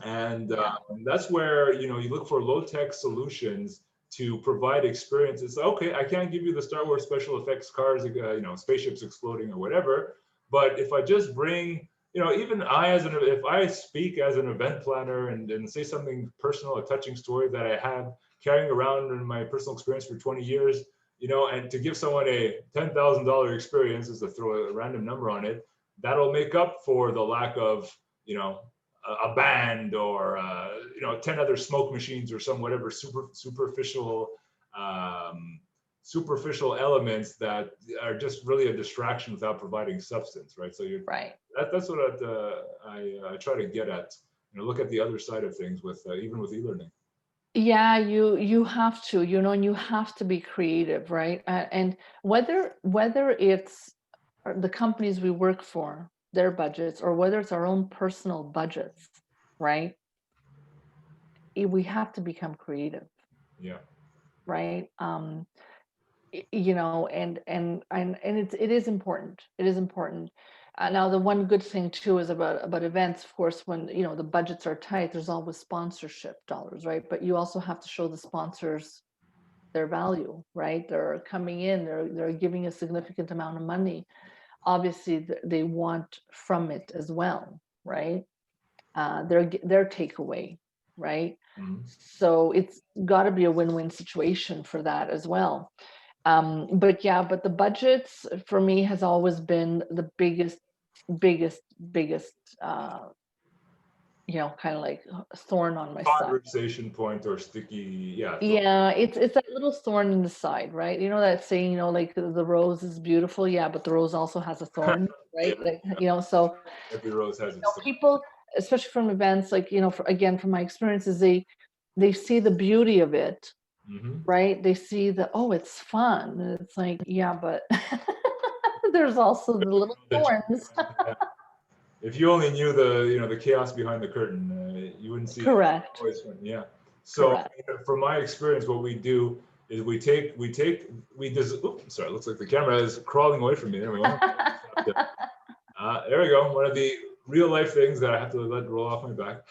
and Yeah. that's where you look for low tech solutions to provide experiences. Okay, I can't give you the Star Wars special effects cars, spaceships exploding or whatever, but if I just bring, even if I speak as an event planner and say something personal, a touching story that I have carrying around in my personal experience for 20 years, and to give someone a $10,000 experience, is to throw a random number on it, that'll make up for the lack of, a band or 10 other smoke machines or some whatever superficial elements that are just really a distraction without providing substance, right? So Right. that's what I try to get at. Look at the other side of things with even with e-learning. Yeah, you have to, and you have to be creative, right? And whether it's the companies we work for, their budgets, or whether it's our own personal budgets, right? We have to become creative, Yeah. right? And it is important. It is important. Now, the one good thing too is about events, of course, when the budgets are tight, there's always sponsorship dollars, right? But you also have to show the sponsors their value, right? They're coming in, they're giving a significant amount of money. Obviously, they want from it as well, right? Their takeaway, right? Mhm. So it's got to be a win-win situation for that as well. But the budgets for me has always been the biggest, kind of like a thorn on my side. Conversation point or sticky, yeah. Yeah, it's that little thorn in the side, right? You know that saying, like the rose is beautiful, yeah, but the rose also has a thorn, right? Yeah, Like, so every rose has its thorn. people, especially from events, like, from my experiences, they see the beauty of it, Mm-hmm. right? They see that, oh, it's fun. And it's like, yeah, but there's also the little thorns. Yeah. if you only knew the chaos behind the curtain, you wouldn't see. Correct. Yeah. So Correct. from my experience, what we do is we oops, sorry, it looks like the camera is crawling away from me. There we go. There we go. One of the real life things that I have to let roll off my back.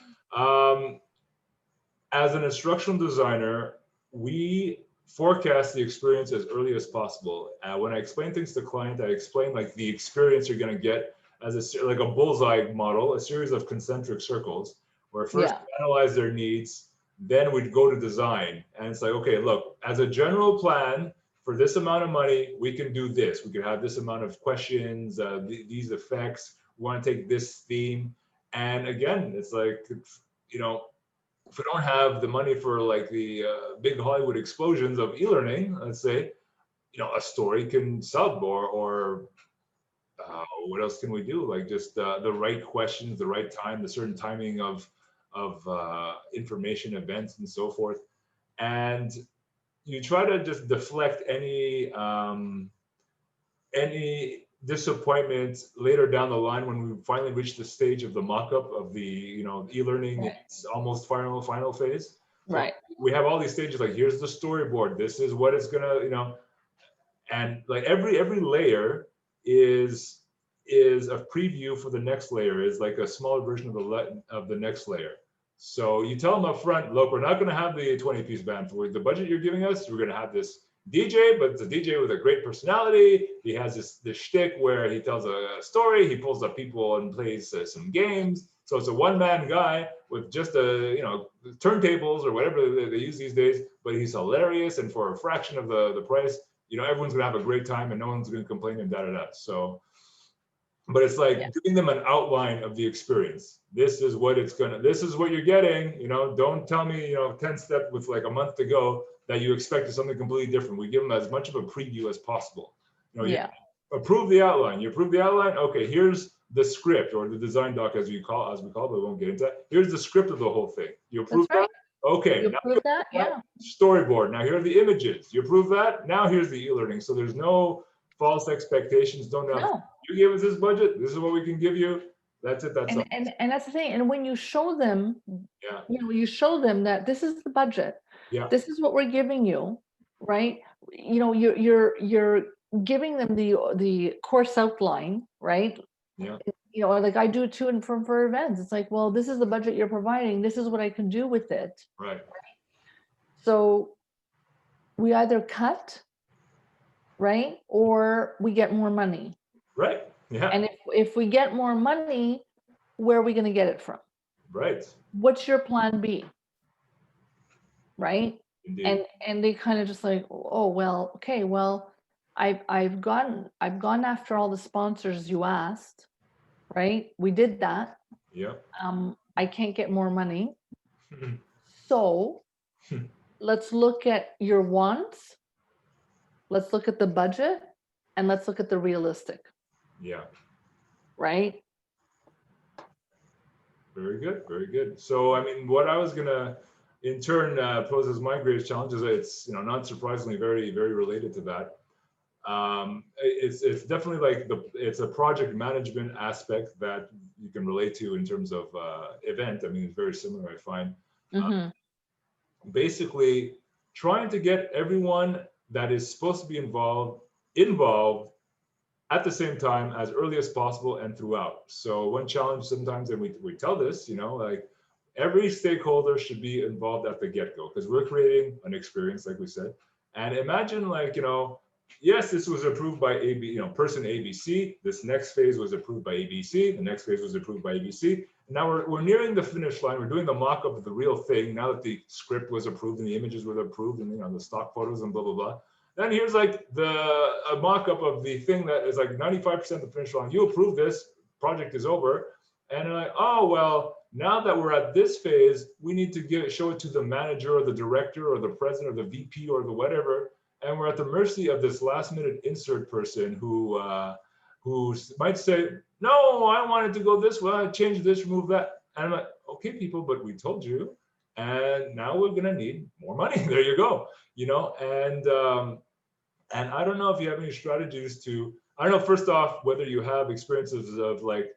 As an instructional designer, we forecast the experience as early as possible. When I explain things to client, I explain like the experience you're going to get as like a bullseye model, a series of concentric circles, where first we analyze their needs, then we'd go to design. And it's like, okay, look, as a general plan, for this amount of money, we can do this. We could have this amount of questions, these effects. We want to take this theme. And again, it's like, you know, if we don't have the money for like the big Hollywood explosions of e-learning, let's say, you know, a story can sub or what else can we do? Like just the right questions, the right time, the certain timing of information events and so forth. And you try to just deflect any disappointment later down the line when we finally reach the stage of the mock-up of the e-learning. Right. It's almost final phase. So Right. we have all these stages, like here's the storyboard, this is what it's gonna, and like every layer is a preview for the next layer, is like a smaller version of the next layer. So you tell them up front, look, we're not going to have the 20-piece band for the budget you're giving us. We're going to have this DJ, but it's a DJ with a great personality. He has this shtick where he tells a story, he pulls up people and plays some games. So it's a one-man guy with just turntables or whatever they use these days, but he's hilarious, and for a fraction of the price, everyone's gonna have a great time and no one's gonna complain and da-da-da. So, but it's like giving them an outline of the experience. This is what you're getting, don't tell me, 10 step with like a month to go that you expected something completely different. We give them as much of a preview as possible. You approve the outline. You approve the outline. Okay, here's the script, or the design doc as we call it, but we won't get into that. Here's the script of the whole thing. You approve that? Okay. You approve that? Yeah. Storyboard. Now here are the images. You approve that? Now here's the e-learning. So there's no false expectations. No. You gave us this budget. This is what we can give you. That's it. That's all. And that's the thing. And when you show them, you show them that this is the budget. Yeah. This is what we're giving you, right? You're giving them the course outline, right? Yeah. Like I do too, and for events, it's like, well, this is the budget you're providing. This is what I can do with it. Right. So we either cut, right, or we get more money. Right. Yeah. And if we get more money, where are we going to get it from? Right. What's your plan B? Right. Indeed. And they kind of just like, oh well, okay, well, I've gone after all the sponsors you asked, right? We did that. Yeah. I can't get more money. So let's look at your wants. Let's look at the budget, and let's look at the realistic. Yeah. Right. Very good. Very good. So, I mean, what I was gonna in turn pose as my greatest challenge is it's not surprisingly very, very related to that. It's definitely like it's a project management aspect that you can relate to in terms of event. I mean, it's very similar, I find. Basically, trying to get everyone that is supposed to be involved at the same time as early as possible and throughout. So one challenge sometimes, and we tell this, like every stakeholder should be involved at the get-go, because we're creating an experience, like we said. And imagine like, yes, this was approved by person ABC. This next phase was approved by ABC. The next phase was approved by ABC. Now we're nearing the finish line. We're doing the mock-up of the real thing. Now that the script was approved and the images were approved and the stock photos and blah, blah, blah. Then here's like a mock-up of the thing that is like 95% of the finish line. You approve this, project is over. And they're like, oh, well, now that we're at this phase, we need to show it to the manager or the director or the president or the VP or the whatever. And we're at the mercy of this last minute insert person who might say, no, I wanted to go this way, change this, remove that. And I'm like, okay, people, but we told you. And now we're gonna need more money. There you go. And I don't know if you have any strategies I don't know, first off, whether you have experiences of like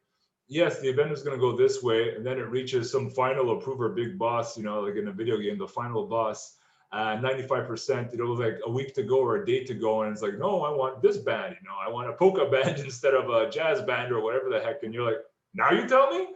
yes, the event is going to go this way, and then it reaches some final approver, big boss, like in a video game, the final boss, 95%, it was like a week to go or a day to go, and it's like, no, I want this band, I want a polka band instead of a jazz band or whatever the heck, and you're like, now you tell me,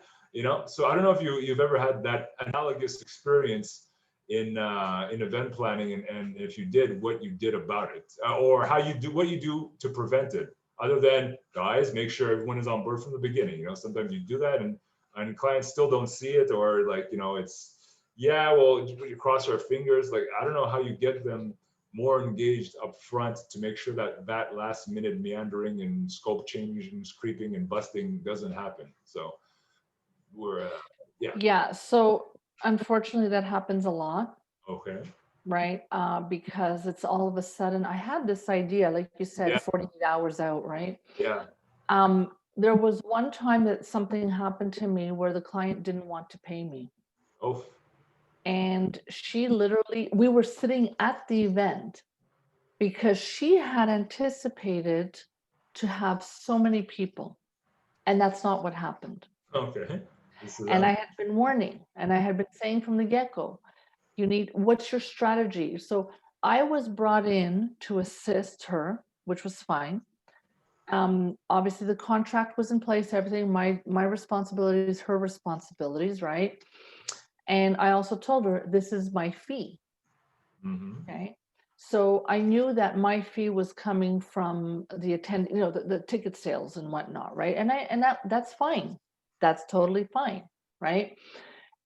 So I don't know if you've ever had that analogous experience in event planning, and if you did, what you did about it, or what you do to prevent it. Other than, guys, make sure everyone is on board from the beginning. Sometimes you do that and clients still don't see it, or like, it's, yeah, well, you cross our fingers. Like, I don't know how you get them more engaged up front to make sure that last minute meandering and scope changes, creeping and busting doesn't happen. So we're, yeah. Yeah, so unfortunately that happens a lot. Okay. Right? Because it's all of a sudden, I had this idea, like you said, Yeah. 48 hours out, right? Yeah. There was one time that something happened to me where the client didn't want to pay me. Oh. And she literally, we were sitting at the event because she had anticipated to have so many people. And that's not what happened. Okay. And I had been warning, and I had been saying from the get-go, what's your strategy? So I was brought in to assist her, which was fine. Obviously the contract was in place, everything, my responsibilities, her responsibilities, right? And I also told her, this is my fee. Okay. So I knew that my fee was coming from the the ticket sales and whatnot, right? And that's fine. That's totally fine, right?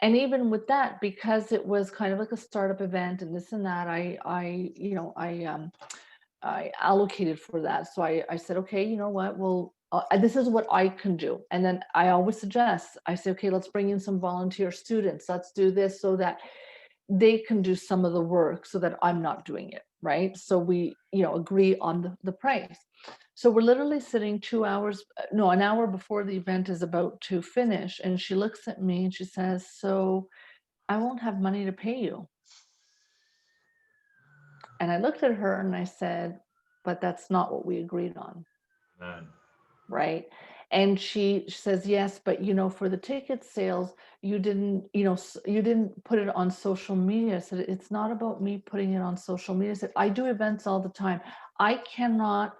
And even with that, because it was kind of like a startup event and this and that, I allocated for that. So I said, okay, you know what? Well, this is what I can do. And then I always suggest, I say, okay, let's bring in some volunteer students. Let's do this so that they can do some of the work so that I'm not doing it, right? So we, agree on the price. So we're literally sitting 2 hours, no, an hour before the event is about to finish. And she looks at me and she says, so I won't have money to pay you. And I looked at her and I said, but that's not what we agreed on. Man. Right. And she says, yes, but for the ticket sales, you didn't put it on social media. I said, it's not about me putting it on social media. I said, I do events all the time. I cannot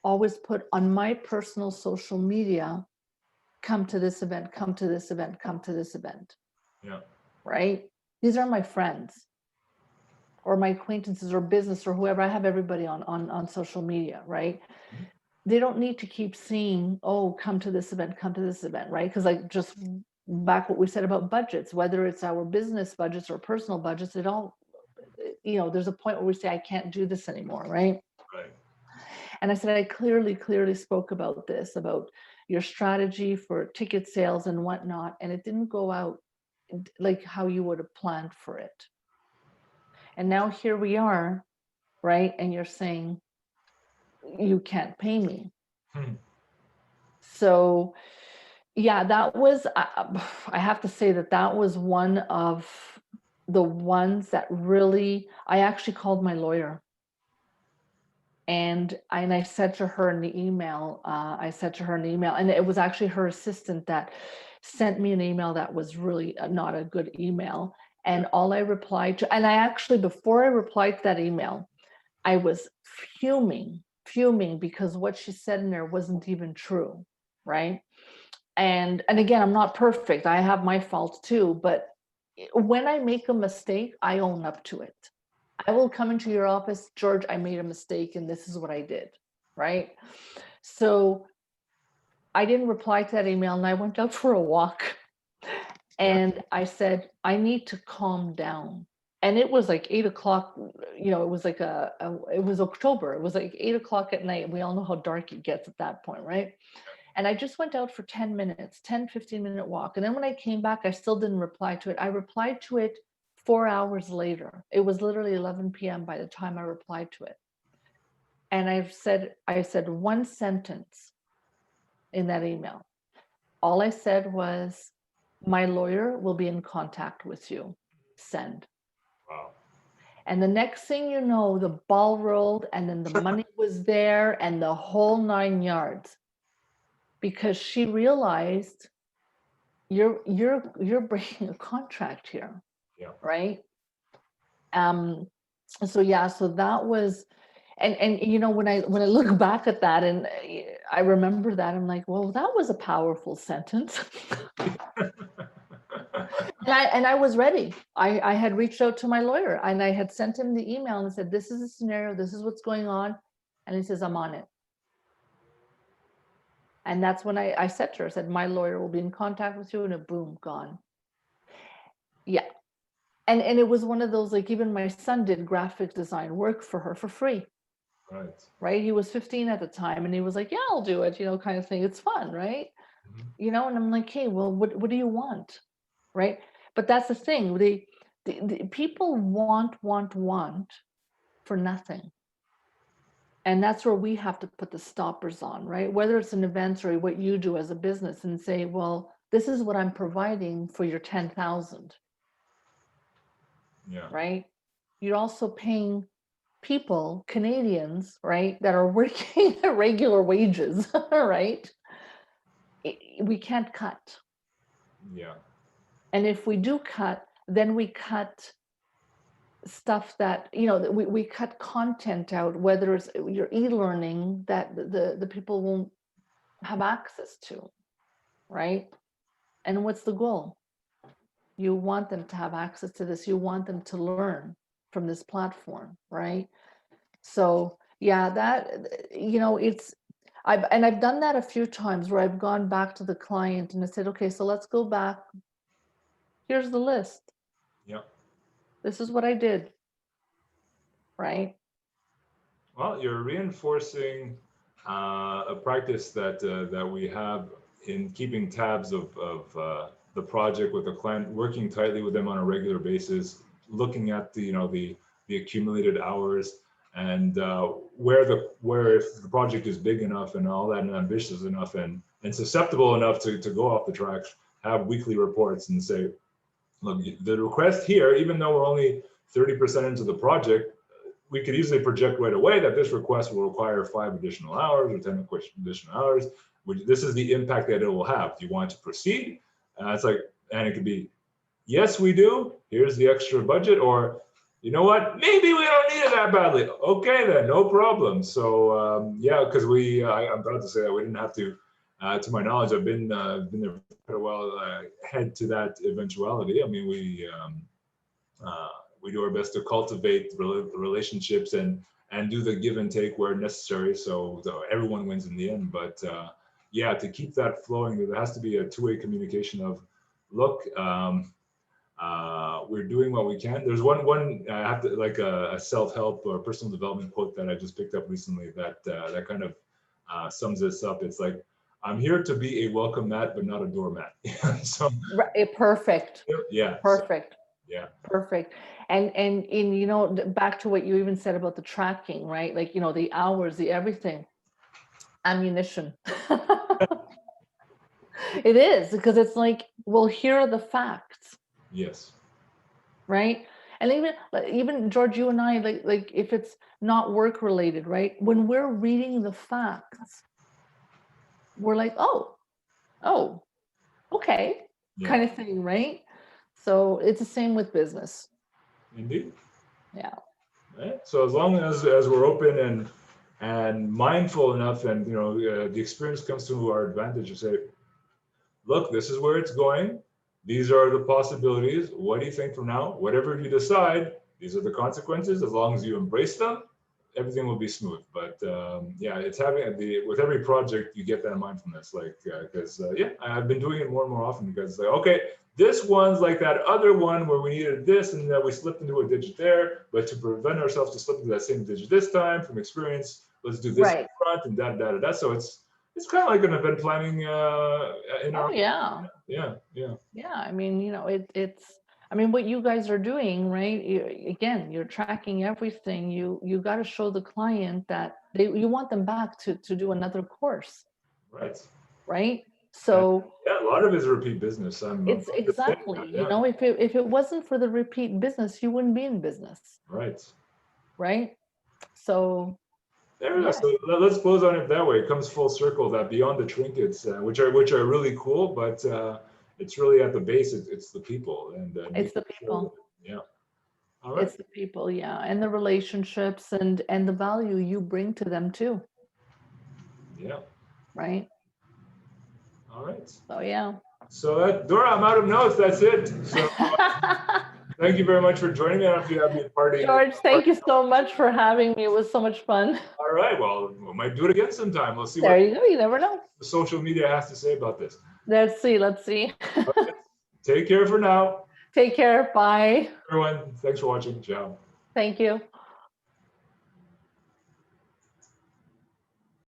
always put on my personal social media, come to this event, come to this event, come to this event. Yeah. Right. These are my friends or my acquaintances or business or whoever. I have everybody on social media. Right. They don't need to keep seeing, oh, come to this event, right? Because like just back what we said about budgets, whether it's our business budgets or personal budgets, it all, there's a point where we say, I can't do this anymore, right? Right. And I said, I clearly spoke about this, about your strategy for ticket sales and whatnot, and it didn't go out like how you would have planned for it. And now here we are, right? And you're saying, you can't pay me. So yeah, that was, I have to say that was one of the ones that really, I actually called my lawyer. And I said to her in the email, and it was actually her assistant that sent me an email that was really not a good email. And all I replied to, and I actually, before I replied to that email, I was fuming because what she said in there wasn't even true, right? And again, I'm not perfect. I have my faults too, but when I make a mistake, I own up to it. I will come into your office, George, I made a mistake and this is what I did, right? So I didn't reply to that email and I went out for a walk and I said, I need to calm down. And it was like 8 o'clock, it was like it was October. It was like 8 o'clock at night. We all know how dark it gets at that point, right? And I just went out for 10 minutes, 10, 15-minute walk. And then when I came back, I still didn't reply to it. I replied to it 4 hours later. It was literally 11 p.m. by the time I replied to it. And I said one sentence in that email. All I said was, my lawyer will be in contact with you. Send. Wow. And the next thing you know, the ball rolled and then the money was there and the whole 9 yards. Because she realized you're breaking a contract here, Yeah. right? So yeah, so that was, and you know, when I look back at that and I remember that, I'm like, well, that was a powerful sentence. And I was ready. I had reached out to my lawyer and I had sent him the email and said, this is the scenario, this is what's going on. And he says, I'm on it. And that's when I said to her, I said, my lawyer will be in contact with you, and a boom, gone. Yeah. And it was one of those, like, even my son did graphic design work for her for free. Right. He was 15 at the time and he was like, yeah, I'll do it, you know, kind of thing. It's fun, right? Mm-hmm. You know, and I'm like, hey, well, what do you want? Right. But that's the thing. The people want for nothing. And that's where we have to put the stoppers on, right? Whether it's an event or what you do as a business, and say, well, this is what I'm providing for your 10,000. Yeah. Right. You're also paying people, Canadians, right, that are working at regular wages, right? We can't cut. Yeah. And if we do cut, then we cut stuff that, you know, we cut content out, whether it's your e-learning that the people won't have access to, right? And what's the goal? You want them to have access to this. You want them to learn from this platform, right? So yeah, that, you know, I've done that a few times where I've gone back to the client and I said, okay, so let's go back. Here's the list. Yeah. This is what I did. Right. Well, you're reinforcing a practice that we have in keeping tabs of the project with the client, working tightly with them on a regular basis, looking at the accumulated hours, and where if the project is big enough and all that and ambitious enough and susceptible enough to go off the tracks, have weekly reports and say, look, the request here, even though we're only 30% into the project, we could easily project right away that this request will require 5 additional hours or 10 additional hours. This is the impact that it will have. Do you want to proceed? It's like, and it could be, yes, we do. Here's the extra budget, or you know what? Maybe we don't need it that badly. Okay, then, no problem. So yeah, because I'm proud to say that we didn't have to. To my knowledge, I've been there for quite a while ahead to that eventuality. I mean, we do our best to cultivate relationships and do the give and take where necessary, so everyone wins in the end. But yeah, to keep that flowing, there has to be a two-way communication of, look, we're doing what we can. There's one I have to, like a self-help or personal development quote that I just picked up recently that kind of sums this up. It's like, I'm here to be a welcome mat, but not a doormat. So perfect. Yeah. Perfect. Yeah. Perfect. And you know, back to what you even said about the tracking, right? Like, you know, the hours, the everything, ammunition. It is, because it's like, well, here are the facts. Yes. Right. And even George, you and I, like if it's not work related, right? When we're reading the facts, we're like, oh, okay, yeah, kind of thing, right? So it's the same with business. Indeed. Yeah. Right. So as long as we're open and mindful enough, and the experience comes to our advantage to say, look, this is where it's going. These are the possibilities. What do you think from now? Whatever you decide, these are the consequences. As long as you embrace them, everything will be smooth. But yeah, it's having with every project, you get that mindfulness, like, because yeah, I've been doing it more and more often, because like, okay, this one's like that other one where we needed this and we slipped into a digit there, but to prevent ourselves to slip into that same digit this time from experience, let's do this in front and da. So it's kind of like an event planning in our. Yeah. I mean, it's, I mean, what you guys are doing, right? Again, you're tracking everything. You got to show the client that you want them back to do another course. Right. So yeah, a lot of it is repeat business. It's exactly, you know, if it wasn't for the repeat business, you wouldn't be in business. Right. So there we go. So let's close on it that way. It comes full circle, that beyond the trinkets, which are really cool, but it's really at the base, it's the people, and It's the making sure people. that- yeah. All right. It's the people, yeah, and the relationships and the value you bring to them too, Yeah. right? All right. So yeah. So that, Dora, I'm out of notes. That's it. So thank you very much for joining me. I don't know if you have any party. George, thank you so much for having me. It was so much fun. All right. Well, we might do it again sometime. We'll see There what you go. You never know. the social media has to say about this. Let's see. Let's see. All right. Take care for now. Take care. Bye. Everyone, thanks for watching. Ciao. Thank you.